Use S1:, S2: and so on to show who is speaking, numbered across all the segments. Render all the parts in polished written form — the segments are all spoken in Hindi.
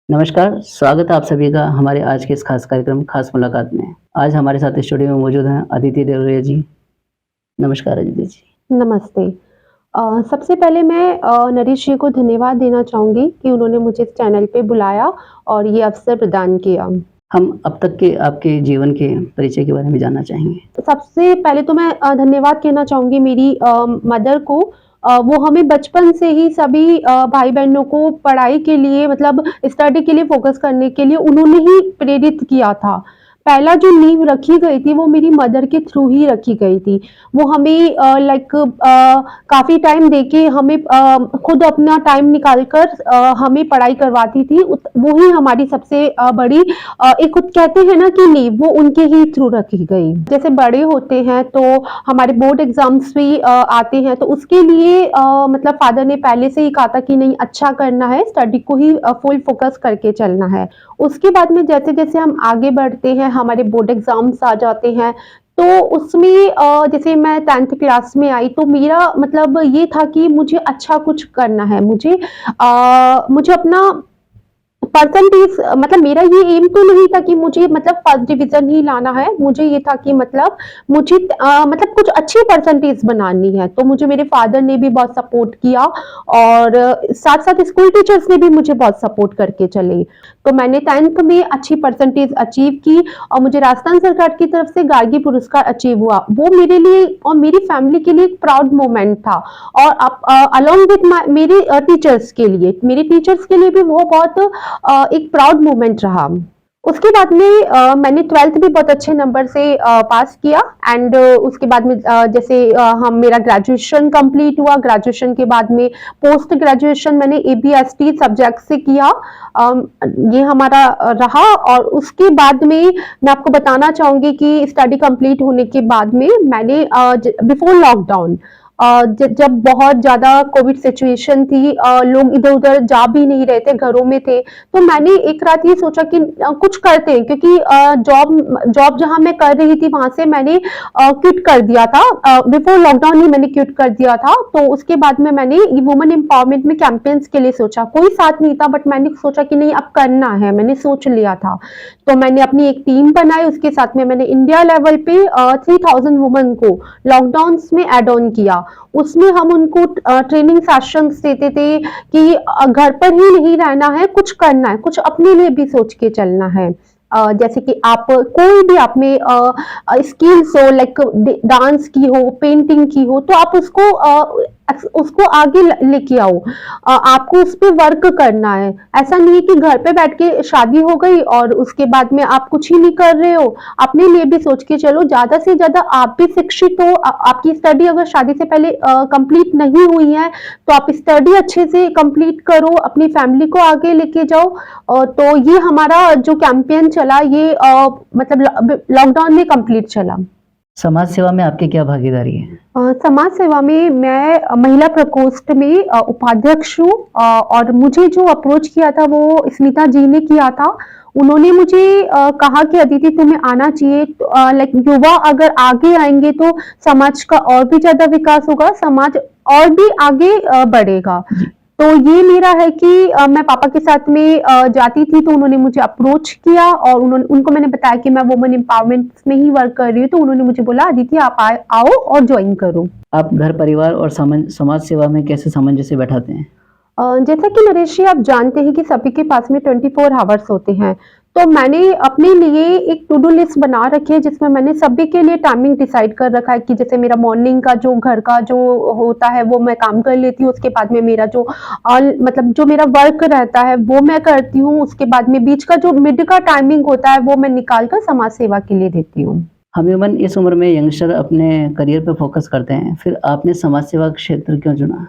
S1: नमस्कार, स्वागत है आप सभी का हमारे आज के इस खास कार्यक्रम खास मुलाकात में। आज हमारे साथ स्टूडियो में मौजूद हैं अदिति देवरिया जी। नमस्कार अदिति जी।
S2: नमस्ते। सबसे पहले मैं नरेश जी को धन्यवाद देना चाहूँगी कि उन्होंने मुझे इस चैनल पे बुलाया और ये अवसर प्रदान किया।
S1: हम अब तक के आपके जीवन के परिचय के बारे में जानना चाहेंगे।
S2: सबसे पहले तो मैं धन्यवाद कहना चाहूँगी मेरी मदर को। वो हमें बचपन से ही सभी भाई-बहनों को पढ़ाई के लिए मतलब स्टडी के लिए फ़ोकस करने के लिए उन्होंने ही प्रेरित किया था। पहला जो नींव रखी गई थी वो मेरी मदर के थ्रू ही रखी गई थी। वो हमें काफ़ी टाइम देके हमें खुद अपना टाइम निकाल कर हमें पढ़ाई करवाती थी। वो ही हमारी सबसे बड़ी एक कहते हैं ना कि नींव वो उनके ही थ्रू रखी गई। जैसे बड़े होते हैं तो हमारे बोर्ड एग्ज़ाम्स भी आते हैं तो उसके लिए मतलब फ़ादर ने पहले से ही कहा था कि नहीं अच्छा करना है, स्टडी को ही फुल फ़ोकस करके चलना है। उसके बाद में जैसे-जैसे हम आगे बढ़ते हैं, हमारे बोर्ड एग्ज़ाम्स आ जाते हैं, तो उसमें जैसे मैं 10th क्लास में आई तो मेरा मतलब ये था कि मुझे अच्छा कुछ करना है। मुझे अपना परसेंटेज मतलब मेरा ये एम तो नहीं था कि मुझे मतलब फर्स्ट डिवीज़न ही लाना है, मुझे ये था कि मतलब मुझे मतलब कुछ अच्छी परसेंटेज बनानी है, तो मुझे मेरे फादर ने भी बहुत सपोर्ट किया और साथ-साथ स्कूल टीचर्स ने भी मुझे बहुत सपोर्ट करके चले। तो मैंने 10th में अच्छी परसेंटेज अचीव की और मुझे राजस्थान सरकार की तरफ से गार्गी पुरस्कार अचीव हुआ। वो मेरे लिए और मेरी फैमिली के लिए एक प्राउड मोमेंट था और अलोंग विथ मेरे मेरे टीचर्स के लिए भी वो बहुत एक प्राउड मोमेंट रहा। उसके बाद में मैंने 12th भी बहुत अच्छे नंबर से पास किया एंड उसके बाद में जैसे हम मेरा ग्रेजुएशन कंप्लीट हुआ। ग्रेजुएशन के बाद में पोस्ट ग्रेजुएशन मैंने एबीएसटी सब्जेक्ट से किया। ये हमारा रहा और उसके बाद में मैं आपको बताना चाहूँगी कि स्टडी कंप्लीट होने के बाद में मैंने बिफोर लॉकडाउन जब बहुत ज़्यादा कोविड सिचुएशन थी, लोग इधर-उधर जा भी नहीं रहे थे, घरों में थे, तो मैंने एक रात ये सोचा कि कुछ करते हैं क्योंकि जॉब जहाँ मैं कर रही थी वहाँ से मैंने क्विट कर दिया था। बिफोर लॉकडाउन ही मैंने क्विट कर दिया था, तो उसके बाद में मैंने ये वुमेन एम्पावरमेंट में कैंपेन्स के लिए सोचा। कोई साथ नहीं था बट मैंने सोचा कि नहीं अब करना है, मैंने सोच लिया था। तो मैंने अपनी एक टीम बनाई, उसके साथ में मैंने इंडिया लेवल पे 3000 वुमेन को लॉकडाउन्स में ऐड ऑन किया। उसमें हम उनको ट्रेनिंग सेशंस देते थे कि घर पर ही नहीं रहना है, कुछ करना है, कुछ अपने लिए भी सोच के चलना है। जैसे कि आप कोई भी आप में स्किल्स हो लाइक डांस की हो, पेंटिंग की हो, तो आप उसको आगे लेके आओ। आपको उस पे वर्क करना है। ऐसा नहीं है कि घर पे बैठ के शादी हो गई और उसके बाद में आप कुछ ही नहीं कर रहे हो। अपने लिए भी सोच के चलो, ज़्यादा से ज़्यादा आप भी शिक्षित हो। आपकी स्टडी अगर शादी से पहले कंप्लीट नहीं हुई है, तो आप स्टडी अच्छे से कंप्लीट करो, अपनी फैमिली को आगे लेके जाओ। तो ये हमारा जो कैंपेन चला ये मतलब लॉकडाउन में कंप्लीट चला।
S1: समाज सेवा में आपकी क्या भागीदारी है?
S2: समाज सेवा में मैं महिला प्रकोष्ठ में उपाध्यक्ष हूँ और मुझे जो अप्रोच किया था वो स्मिता जी ने किया था। उन्होंने मुझे कहा कि अदिति तुम्हें आना चाहिए, लाइक युवा अगर आगे आएँगे तो समाज का और भी ज़्यादा विकास होगा, समाज और भी आगे बढ़ेगा। तो ये मेरा है कि मैं पापा के साथ में जाती थी तो उन्होंने मुझे अप्रोच किया और उनको मैंने बताया कि मैं वुमेन एम्पावरमेंट में ही वर्क कर रही हूँ, तो उन्होंने मुझे बोला अदिति आप आओ और ज्वाइन करो।
S1: आप घर परिवार और समाज सेवा में कैसे सामंजस्य बैठाते हैं?
S2: जैसा कि नरेश जी आप जानते हैं कि सभी के पास में 24 हावर्स होते हैं, तो मैंने अपने लिए एक टू डू लिस्ट बना रखी है जिसमें मैंने सभी के लिए टाइमिंग डिसाइड कर रखा है कि जैसे मेरा मॉर्निंग का जो घर का जो होता है वो मैं काम कर लेती हूँ, उसके बाद में मेरा जो मतलब जो मेरा वर्क रहता है वो मैं करती हूँ, उसके बाद में बीच का जो मिड का टाइमिंग होता है वो मैं निकाल कर समाज सेवा के लिए देती हूँ।
S1: हम ह्यूमन इस उम्र में यंगस्टर अपने करियर पे फोकस करते हैं, फिर आपने समाज सेवा क्षेत्र क्यों चुना?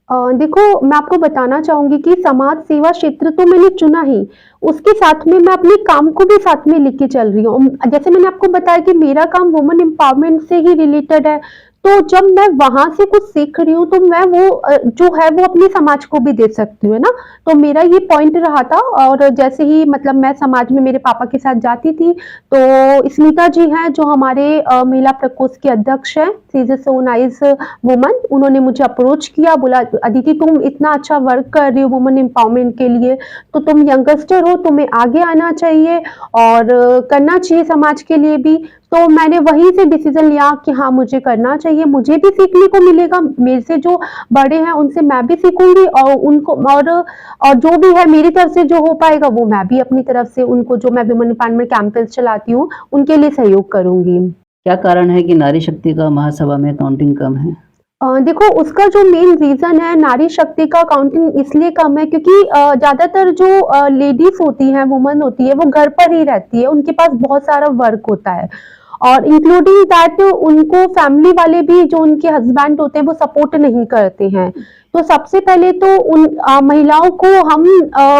S2: देखो मैं आपको बताना चाहूँगी कि समाज सेवा क्षेत्र तो मैंने चुना ही, उसके साथ में मैं अपने काम को भी साथ में लेके चल रही हूँ। जैसे मैंने आपको बताया कि मेरा काम वुमेन एम्पावरमेंट से ही रिलेटेड है, तो जब मैं वहाँ से कुछ सीख रही हूँ तो मैं वो जो है वो अपने समाज को भी दे सकती हूँ, है ना? तो मेरा ये पॉइंट रहा था और जैसे ही मतलब मैं समाज में मेरे पापा के साथ जाती थी, तो स्मिता जी हैं जो हमारे महिला प्रकोष्ठ के अध्यक्ष हैं, she is a so nice woman. उन्होंने मुझे अप्रोच किया, बोला अदिति तुम इतना अच्छा वर्क कर रही हो वुमन एम्पावरमेंट के लिए, तो तुम यंगस्टर हो, तुम्हें आगे आना चाहिए और करना चाहिए समाज के लिए भी। तो मैंने वहीं से डिसीजन लिया कि हाँ मुझे करना चाहिए, मुझे भी सीखने को मिलेगा, मेरे से जो बड़े हैं उनसे मैं भी सीखूंगी और उनको और जो भी है मेरी तरफ से जो हो पाएगा वो मैं भी अपनी तरफ से उनको, जो मैं वुमेन एम्पावरमेंट कैंपेन्स चलाती हूँ उनके लिए सहयोग करूंगी।
S1: क्या कारण है कि नारी शक्ति का महासभा में काउंटिंग कम है?
S2: देखो उसका जो मेन रीज़न है नारी शक्ति का काउंटिंग इसलिए कम है क्योंकि ज़्यादातर जो लेडीज़ होती हैं, वुमन होती है, वो घर पर ही रहती है, उनके पास बहुत सारा वर्क होता है और इंक्लूडिंग दैट उनको फैमिली वाले भी जो उनके हस्बैंड होते हैं वो सपोर्ट नहीं करते हैं। तो सबसे पहले तो उन महिलाओं को हम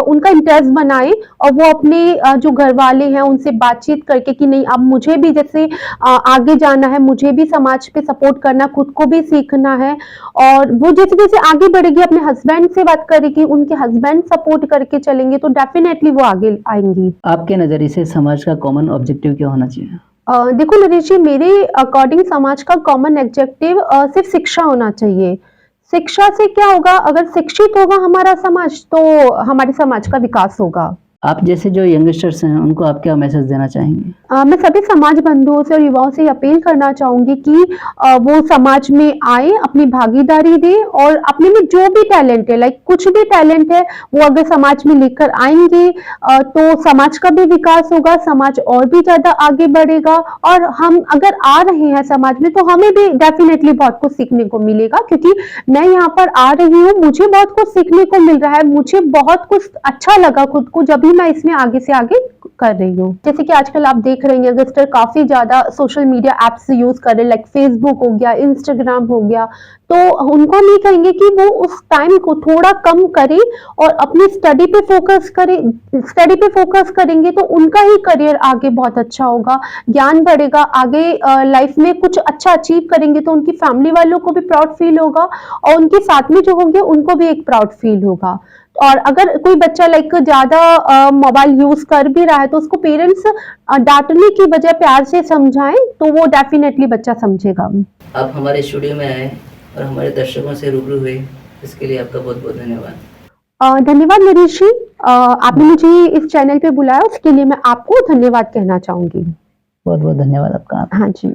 S2: उनका इंटरेस्ट बनाएं और वो अपने जो घर वाले हैं उनसे बातचीत करके कि नहीं अब मुझे भी जैसे आगे जाना है, मुझे भी समाज पे सपोर्ट करना, खुद को भी सीखना है और वो जैसे जैसे आगे बढ़ेगी अपने हस्बैंड से बात करेगी, उनके हस्बैंड सपोर्ट करके चलेंगे तो डेफिनेटली वो आगे आएंगी।
S1: आपके नज़रिए से समाज का कॉमन ऑब्जेक्टिव क्या होना चाहिए?
S2: देखो नरेश जी, मेरे अकॉर्डिंग समाज का कॉमन ऑब्जेक्टिव सिर्फ शिक्षा होना चाहिए। शिक्षा से क्या होगा, अगर शिक्षित होगा हमारा समाज तो हमारे समाज का विकास होगा।
S1: आप जैसे जो यंगस्टर्स हैं उनको आप क्या मैसेज देना चाहेंगे?
S2: मैं सभी समाज बंधुओं से और युवाओं से अपील करना चाहूंगी कि वो समाज में आए, अपनी भागीदारी दें और अपने में जो भी टैलेंट है, लाइक कुछ भी टैलेंट है वो अगर समाज में लेकर आएंगे तो समाज का भी विकास होगा, समाज और भी ज्यादा आगे बढ़ेगा और हम अगर आ रहे हैं समाज में तो हमें भी डेफिनेटली बहुत कुछ सीखने को मिलेगा क्योंकि मैं यहाँ पर आ रही हूँ, मुझे बहुत कुछ सीखने को मिल रहा है, मुझे बहुत कुछ अच्छा लगा खुद को जब भी मैं इसमें आगे से आगे कर रही हूँ। जैसे कि आजकल आप देख रहे हैं यंगस्टर काफी ज्यादा सोशल मीडिया एप्स यूज कर रहे हैं, लाइक फेसबुक हो गया, इंस्टाग्राम हो गया, तो उनको नहीं कहेंगे कि वो उस टाइम को थोड़ा कम करें और अपनी स्टडी पे फोकस करें। स्टडी पे फोकस करेंगे तो उनका ही करियर आगे बहुत अच्छा होगा, ज्ञान बढ़ेगा, आगे लाइफ में कुछ अच्छा अचीव करेंगे तो उनकी फैमिली वालों को भी प्राउड फील होगा और उनके साथ में जो होंगे उनको भी एक प्राउड फील होगा। और अगर कोई बच्चा लाइक ज्यादा मोबाइल यूज कर भी रहा है तो उसको पेरेंट्स डांटने की बजाय प्यार से समझाएं तो वो डेफिनेटली बच्चा समझेगा।
S1: आप हमारे स्टूडियो में आए और हमारे दर्शकों से रूबरू हुए, इसके लिए आपका बहुत बहुत धन्यवाद।
S2: धन्यवाद नरेश जी, आपने मुझे इस चैनल पे बुलाया उसके लिए मैं आपको धन्यवाद कहना चाहूंगी।
S1: बहुत बहुत धन्यवाद आपका।
S2: हाँ जी।